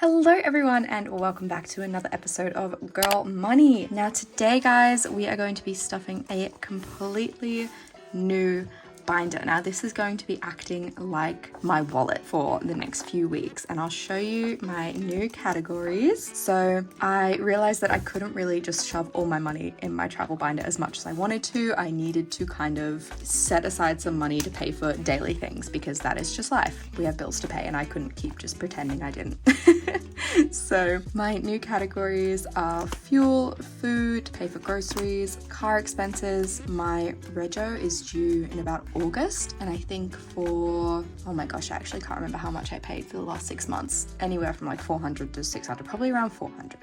Hello everyone and welcome back to another episode of Girl Money. Now today guys, we are going to be stuffing a completely new binder. Now this is going to be acting like my wallet for the next few weeks and I'll show you my new categories. So I realized that I couldn't really just shove all my money in my travel binder as much as I wanted to. I needed to kind of set aside some money to pay for daily things because that is just life. We have bills to pay and I couldn't keep just pretending I didn't. So my new categories are fuel, food, pay for groceries, car expenses. My rego is due in about August and I think for, oh my gosh, I actually can't remember how much I paid for the last 6 months. Anywhere from like 400 to 600, probably around 400.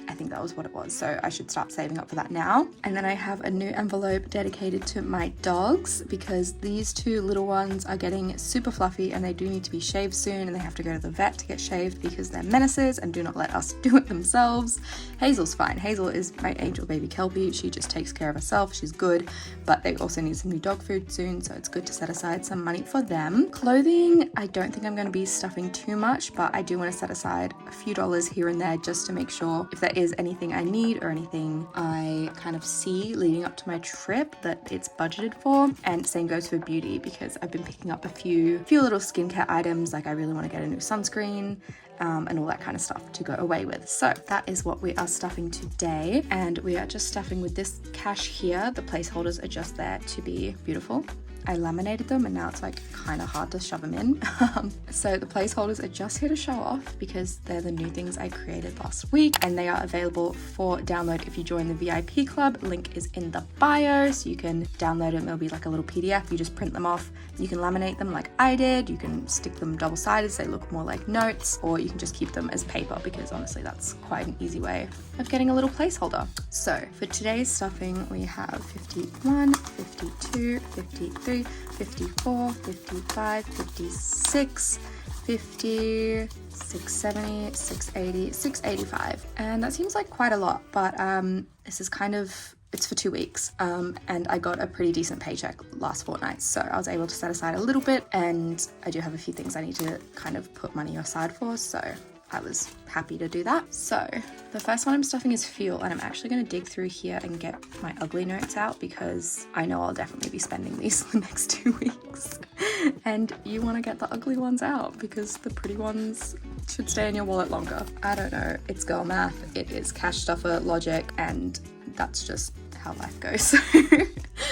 I think that was what it was. So I should start saving up for that now. And then I have a new envelope dedicated to my dogs because these two little ones are getting super fluffy and they do need to be shaved soon and they have to go to the vet to get shaved because they're menaces and do not let us do it themselves. Hazel's fine. Hazel is my angel baby Kelpie. She just takes care of herself. She's good, but they also need some new dog food soon. So it's good to set aside some money for them. Clothing, I don't think I'm going to be stuffing too much, but I do want to set aside a few dollars here and there just to make sure if there is anything I need or anything I kind of see leading up to my trip that it's budgeted for. And same goes for beauty because I've been picking up a few little skincare items, like I really want to get a new sunscreen and all that kind of stuff to go away with. So that is what we are stuffing today, and we are just stuffing with this cash here. The placeholders are just there to be beautiful. I laminated them and now it's like kind of hard to shove them in. So the placeholders are just here to show off because they're the new things I created last week and they are available for download if you join the VIP club. Link is in the bio so you can download them. It'll be like a little PDF. You just print them off. You can laminate them like I did. You can stick them double-sided so they look more like notes, or you can just keep them as paper because honestly that's quite an easy way of getting a little placeholder. So for today's stuffing we have 51, 52, 53, 54, 55, 56, 50, 670, 680, 685. And that seems like quite a lot, but this is kind of, it's for 2 weeks. And I got a pretty decent paycheck last fortnight. So I was able to set aside a little bit and I do have a few things I need to kind of put money aside for. So I was happy to do that. So the first one I'm stuffing is fuel, and I'm actually going to dig through here and get my ugly notes out because I know I'll definitely be spending these the next 2 weeks. And you want to get the ugly ones out because the pretty ones should stay in your wallet longer. I don't know, it's girl math, it is cash stuffer logic, and that's just how life goes.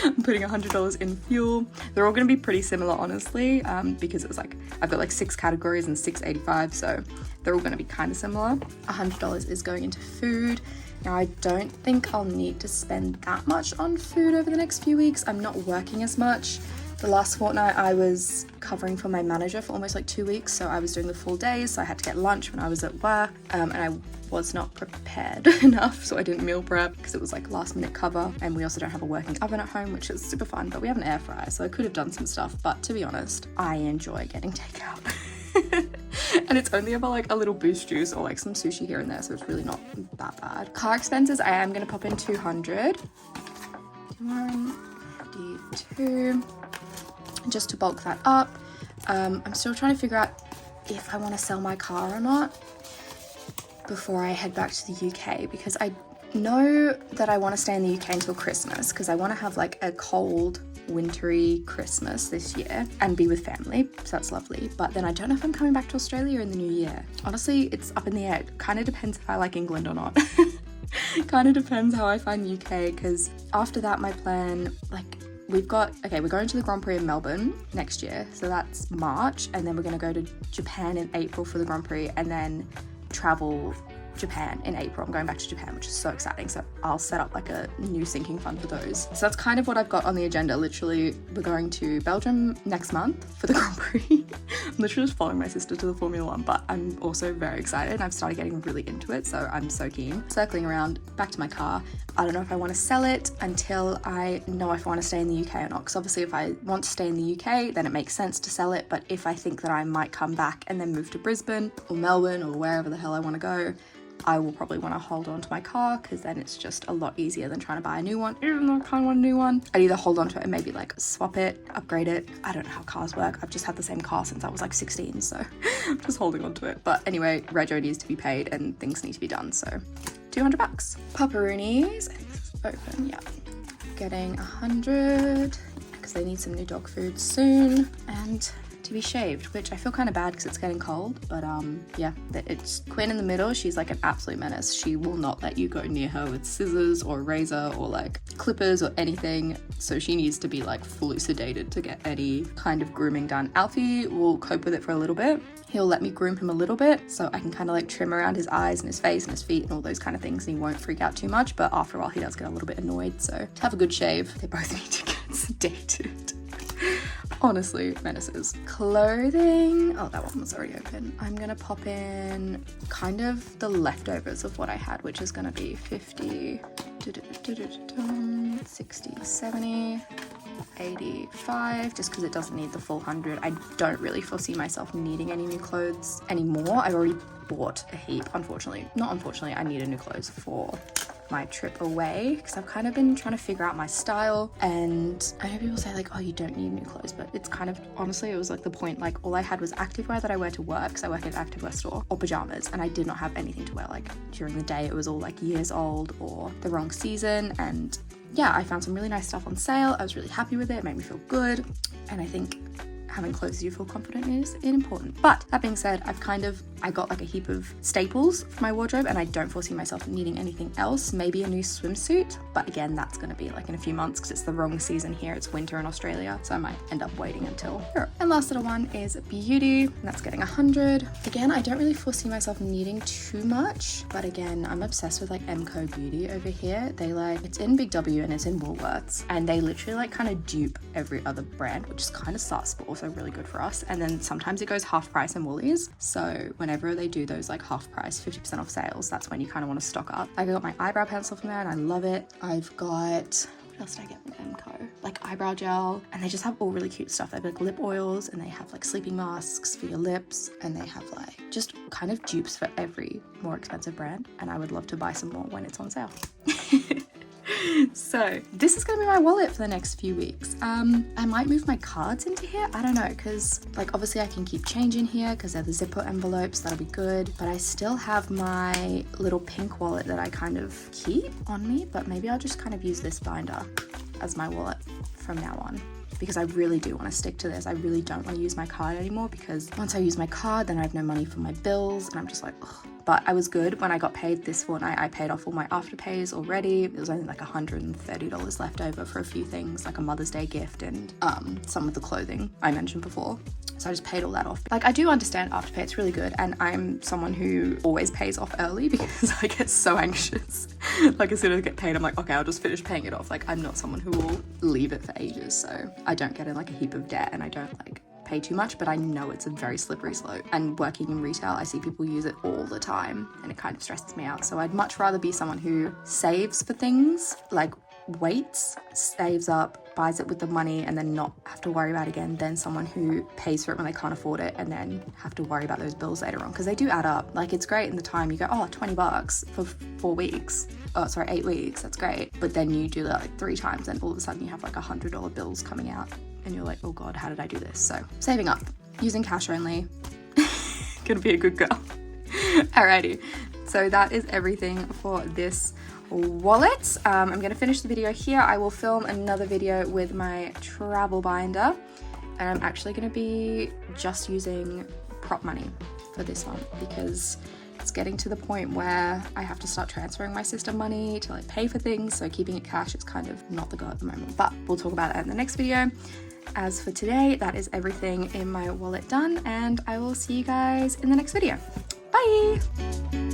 I'm putting $100 in fuel. They're all going to be pretty similar, honestly, because it was like, I've got like 6 categories and 685, so they're all going to be kind of similar. $100 is going into food. Now, I don't think I'll need to spend that much on food over the next few weeks. I'm not working as much. The last fortnight I was covering for my manager for almost like 2 weeks, so I was doing the full days, so I had to get lunch when I was at work, and I was not prepared enough, so I didn't meal prep because it was like last minute cover, and we also don't have a working oven at home, which is super fun, but we have an air fryer, so I could have done some stuff, but to be honest, I enjoy getting takeout. And it's only about like a little boost juice or like some sushi here and there, so it's really not that bad. Car expenses, I am going to pop in 200. 52. Just to bulk that up. I'm still trying to figure out if I want to sell my car or not before I head back to the UK, because I know that I want to stay in the UK until Christmas because I want to have like a cold, wintry Christmas this year and be with family, so that's lovely. But then I don't know if I'm coming back to Australia in the new year. Honestly, it's up in the air. It kind of depends if I like England or not. Kind of depends how I find UK, because after that my plan, like, we're going to the Grand Prix in Melbourne next year, so that's March, and then we're going to go to Japan in April for the Grand Prix and then travel Japan in April. I'm going back to Japan, which is so exciting, so I'll set up like a new sinking fund for those. So that's kind of what I've got on the agenda. Literally, we're going to Belgium next month for the Grand Prix. I'm literally just following my sister to the Formula 1, but I'm also very excited. I've started getting really into it, so I'm so keen. Circling around, back to my car. I don't know if I want to sell it until I know if I want to stay in the UK or not, because obviously if I want to stay in the UK, then it makes sense to sell it, but if I think that I might come back and then move to Brisbane or Melbourne or wherever the hell I want to go, I will probably want to hold on to my car because then it's just a lot easier than trying to buy a new one, even though I kind of want a new one. I'd either hold on to it and maybe like swap it, upgrade it. I don't know how cars work. I've just had the same car since I was like 16, so I'm just holding on to it. But anyway, rego needs to be paid and things need to be done, so $200. Pepperonis, I think this is open, yeah. Getting 100 because they need some new dog food soon, and to be shaved, which I feel kind of bad because it's getting cold, but yeah, it's Quinn in the middle. She's like an absolute menace. She will not let you go near her with scissors or a razor or like clippers or anything, so she needs to be like fully sedated to get any kind of grooming done. Alfie will cope with it for a little bit. He'll let me groom him a little bit so I can kind of like trim around his eyes and his face and his feet and all those kind of things, and he won't freak out too much, but after a while he does get a little bit annoyed, so to have a good shave, they both need to get sedated. Honestly, menaces. Clothing, oh, that one was already open. I'm gonna pop in kind of the leftovers of what I had, which is gonna be 50, 60, 70, 85, just because it doesn't need the full 100. I don't really foresee myself needing any new clothes anymore. I've already bought a heap, unfortunately. Not unfortunately, I needed new clothes for my trip away because I've kind of been trying to figure out my style, and I know people say like, oh, you don't need new clothes, but it's kind of, honestly, it was like the point, like all I had was activewear that I wear to work because I work at an activewear store, or pajamas, and I did not have anything to wear. Like during the day it was all like years old or the wrong season, and yeah, I found some really nice stuff on sale. I was really happy with it. It made me feel good, and I think having clothes you feel confident in is important. But that being said, I got like a heap of staples for my wardrobe, and I don't foresee myself needing anything else. Maybe a new swimsuit, but again, that's gonna be like in a few months because it's the wrong season here. It's winter in Australia, so I might end up waiting until Europe. And last little one is beauty, and that's getting 100. Again, I don't really foresee myself needing too much, but again, I'm obsessed with like MCO Beauty over here. They like, it's in Big W and it's in Woolworths, and they literally like kind of dupe every other brand, which is kind of sus, but also really good for us. And then sometimes it goes half price in Woolies, so whenever they do those like half price 50% off sales, that's when you kind of want to stock up. I got my eyebrow pencil from there and I love it. I've got, what else did I get from MCO? Like eyebrow gel, and they just have all really cute stuff. They have like lip oils, and they have like sleeping masks for your lips, and they have like just kind of dupes for every more expensive brand, and I would love to buy some more when it's on sale. So this is gonna be my wallet for the next few weeks. I might move my cards into here, I don't know, because like obviously I can keep change in here because they're the Zippo envelopes, that'll be good, but I still have my little pink wallet that I kind of keep on me, but maybe I'll just kind of use this binder as my wallet from now on, because I really do want to stick to this. I really don't want to use my card anymore, because once I use my card, then I have no money for my bills, and I'm just like, ugh. But I was good when I got paid this fortnight. I paid off all my afterpays already. There was only like $130 left over for a few things, like a Mother's Day gift and some of the clothing I mentioned before. So I just paid all that off. Like, I do understand Afterpay, it's really good, and I'm someone who always pays off early because I get so anxious. Like, as soon as I get paid, I'm like, okay, I'll just finish paying it off. Like, I'm not someone who will leave it for ages, so I don't get in like a heap of debt, and I don't like pay too much, but I know it's a very slippery slope. And working in retail, I see people use it all the time, and it kind of stresses me out. So I'd much rather be someone who saves for things, like waits, saves up, buys it with the money, and then not have to worry about it again, than someone who pays for it when they can't afford it and then have to worry about those bills later on, because they do add up. Like, it's great in the time you go, oh, $20 for 4 weeks. Oh, sorry, 8 weeks, that's great. But then you do that like 3 times and all of a sudden you have like $100 bills coming out and you're like, oh God, how did I do this? So saving up, using cash only, gonna be a good girl. Alrighty, so that is everything for this wallet. I'm gonna finish the video here. I will film another video with my travel binder, and I'm actually gonna be just using prop money for this one because it's getting to the point where I have to start transferring my sister money to like pay for things, so keeping it cash is kind of not the go at the moment, but we'll talk about that in the next video. As for today, that is everything in my wallet done, and I will see you guys in the next video. Bye!